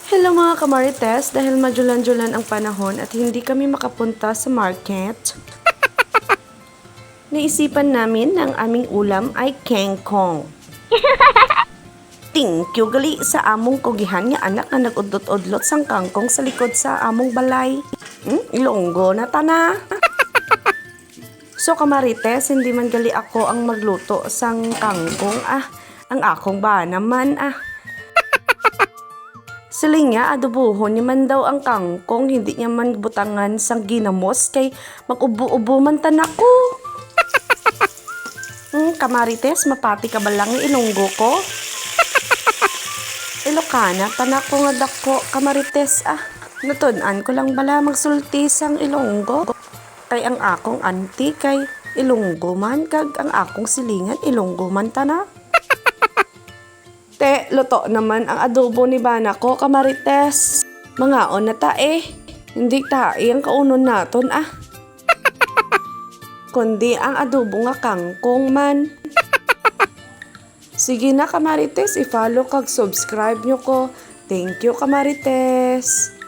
Hello mga kamarites, dahil majulan-julan ang panahon at hindi kami makapunta sa market, naisipan namin na ang aming ulam ay kengkong. Thank you gali sa among kugihan nga anak na nag-udlot-udlot sang kangkong sa likod sa among balay. Ilonggo na tana. So kamarites, hindi man gali ako ang magluto sang kangkong ang akong ba naman Sila nga, adobohon ni man daw ang kangkong, hindi niya man butangan sang ginamos kay mag-ubo-ubo man tanako. Kamarites, mapati ka ba lang ilonggo ko? Ilokana, tanako nga dako, kamarites Natunan ko lang bala magsulti sang ilonggo. Kay ang akong auntie kay ilonggo man, kag ang akong silingan ilonggo man tana. Te, luto naman ang adobo ni bana ko, kamarites. Mangaon na ta Hindi tae ang kaunon naton Kundi ang adobo nga kangkong man. Sige na kamarites, i-follow kag subscribe nyo ko. Thank you kamarites.